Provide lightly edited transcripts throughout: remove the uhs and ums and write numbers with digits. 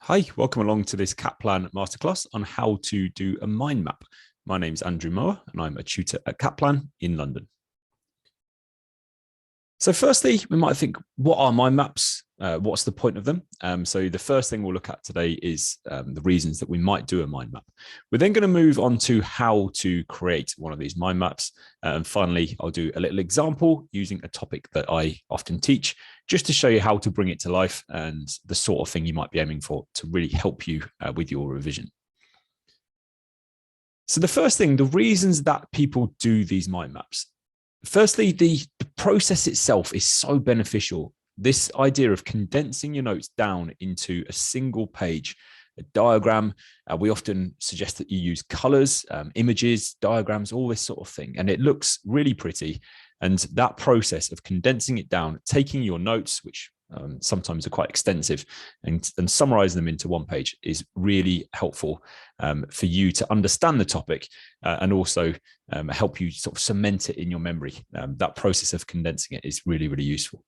Hi, welcome along to this Kaplan Masterclass on how to do a mind map. My name is Andrew Mower and I'm a tutor at Kaplan in London. So firstly, we might think, what are mind maps? What's the point of them? So the first thing we'll look at today is the reasons that we might do a mind map. We're then going to move on to how to create one of these mind maps. And finally, I'll do a little example using a topic that I often teach, just to show you how to bring it to life and the sort of thing you might be aiming for to really help you with your revision. So the first thing, the reasons that people do these mind maps. Firstly, the process itself is so beneficial. This idea of condensing your notes down into a single page, a diagram. We often suggest that you use colors, images, diagrams, all this sort of thing. And it looks really pretty. And that process of condensing it down, taking your notes, which sometimes are quite extensive, and summarizing them into one page is really helpful for you to understand the topic and also help you sort of cement it in your memory. That process of condensing it is really, really useful.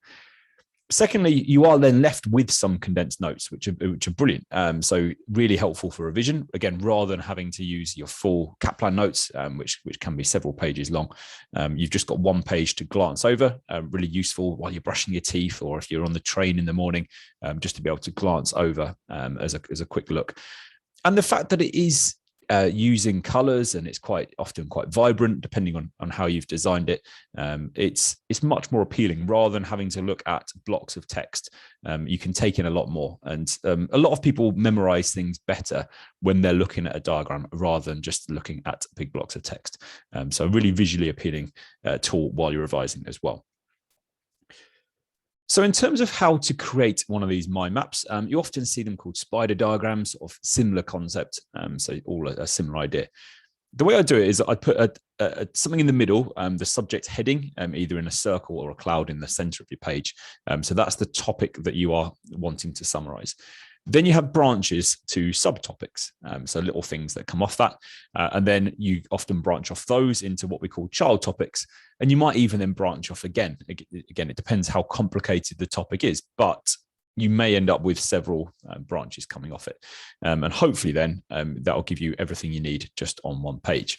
Secondly, you are then left with some condensed notes, which are brilliant. So really helpful for revision. Again, rather than having to use your full Kaplan notes, which can be several pages long, you've just got one page to glance over. Really useful while you're brushing your teeth, or if you're on the train in the morning, just to be able to glance over as a quick look. And the fact that it is using colors, and it's quite often quite vibrant depending on how you've designed it. It's much more appealing rather than having to look at blocks of text. You can take in a lot more, and a lot of people memorize things better when they're looking at a diagram rather than just looking at big blocks of text. So a really visually appealing tool while you're revising as well. So in terms of how to create one of these mind maps, you often see them called spider diagrams, of similar concept, so all a similar idea. The way I do it is I put something in the middle, the subject heading, either in a circle or a cloud in the center of your page. So that's the topic that you are wanting to summarize. Then you have branches to subtopics, so little things that come off that. And then you often branch off those into what we call child topics. And you might even then branch off again. Again, it depends how complicated the topic is, but you may end up with several branches coming off it. And hopefully then that'll give you everything you need just on one page.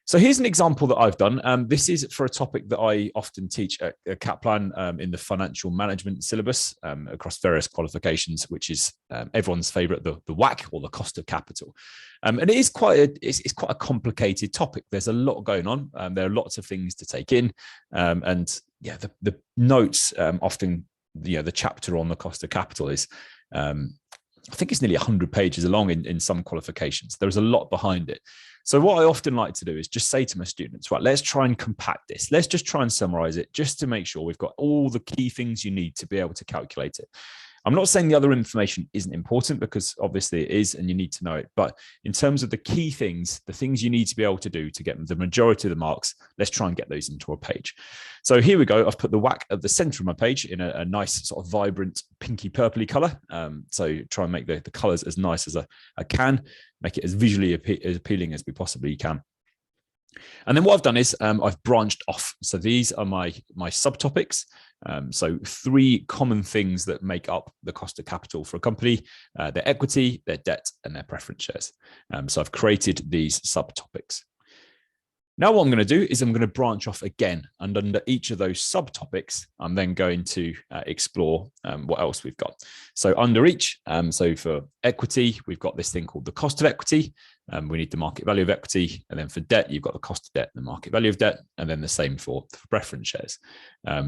So here's an example that I've done. This is for a topic that I often teach at Kaplan in the financial management syllabus across various qualifications, which is everyone's favorite, the WACC, or the cost of capital. And it is quite a complicated topic. There's a lot going on. There are lots of things to take in. And yeah, the notes often, the chapter on the cost of capital is, I think it's nearly 100 pages long in some qualifications. There's a lot behind it. So what I often like to do is just say to my students, right, let's try and compact this. Let's just try and summarize it just to make sure we've got all the key things you need to be able to calculate it. I'm not saying the other information isn't important, because obviously it is and you need to know it. But in terms of the key things, the things you need to be able to do to get the majority of the marks, let's try and get those into a page. So here we go. I've put the WACC at the center of my page in a nice sort of vibrant pinky purpley color. So try and make the colors as nice as I can, make it as visually as appealing as we possibly can. And then what I've done is I've branched off. So these are my subtopics. So three common things that make up the cost of capital for a company: their equity, their debt, and their preference shares. So I've created these subtopics. Now what I'm going to do is I'm going to branch off again, and under each of those subtopics, I'm then going to explore what else we've got. So under each, so for equity, we've got this thing called the cost of equity. We need the market value of equity. And then for debt, you've got the cost of debt, the market value of debt, and then the same for preference shares.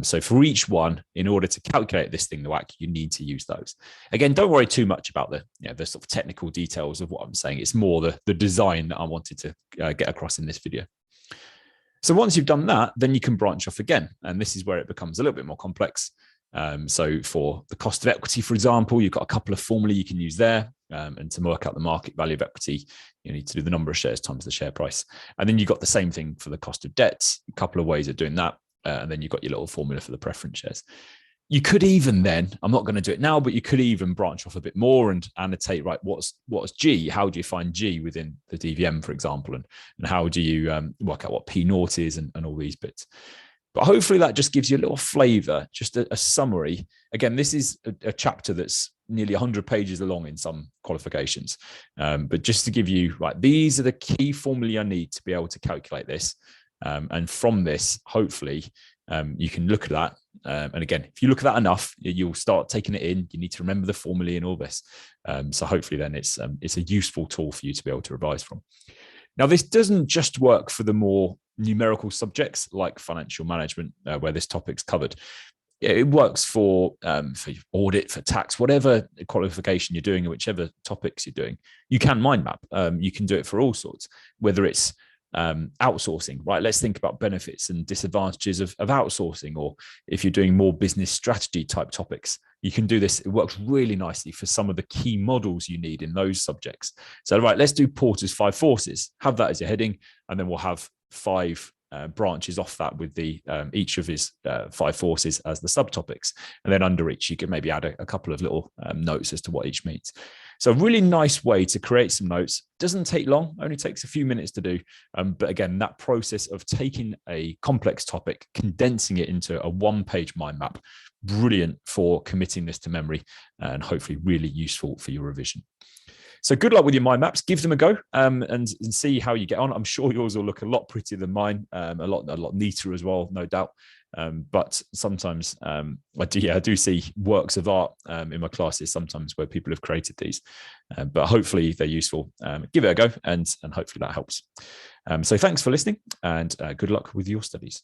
So for each one, in order to calculate this thing, the WACC, you need to use those. Again, don't worry too much about the sort of technical details of what I'm saying. It's more the design that I wanted to get across in this video. So once you've done that, then you can branch off again. And this is where it becomes a little bit more complex. So for the cost of equity, for example, you've got a couple of formulae you can use there. And to work out the market value of equity, you need to do the number of shares times the share price. And then you've got the same thing for the cost of debt, a couple of ways of doing that. And then you've got your little formula for the preference shares. You could even then, I'm not going to do it now, but you could even branch off a bit more and annotate, right, what's G? How do you find G within the DVM, for example? And how do you work out what P naught is and all these bits? But hopefully that just gives you a little flavor, just a summary. Again, this is a chapter that's nearly 100 pages long in some qualifications. But just to give you, right, these are the key formulae I need to be able to calculate this. And from this, hopefully, you can look at that. And again, if you look at that enough, you'll start taking it in. You need to remember the formulae and all this. So hopefully then it's a useful tool for you to be able to revise from. Now, this doesn't just work for the more numerical subjects like financial management, where this topic's covered. It works for audit, for tax, whatever qualification you're doing, or whichever topics you're doing. You can mind map. You can do it for all sorts, whether it's outsourcing, right? Let's think about benefits and disadvantages of outsourcing, or if you're doing more business strategy type topics, you can do this. It works really nicely for some of the key models you need in those subjects. So, right, let's do Porter's 5 forces, have that as your heading, and then we'll have 5 branches off that with the each of his 5 forces as the subtopics. And then under each, you can maybe add a couple of little notes as to what each means. So a really nice way to create some notes. Doesn't take long, only takes a few minutes to do. But again, that process of taking a complex topic, condensing it into a 1-page mind map, brilliant for committing this to memory, and hopefully really useful for your revision. So good luck with your mind maps. Give them a go and see how you get on. I'm sure yours will look a lot prettier than mine, a lot neater as well, no doubt. But sometimes I do see works of art in my classes sometimes where people have created these. But hopefully they're useful. Give it a go, and hopefully that helps. So thanks for listening, and good luck with your studies.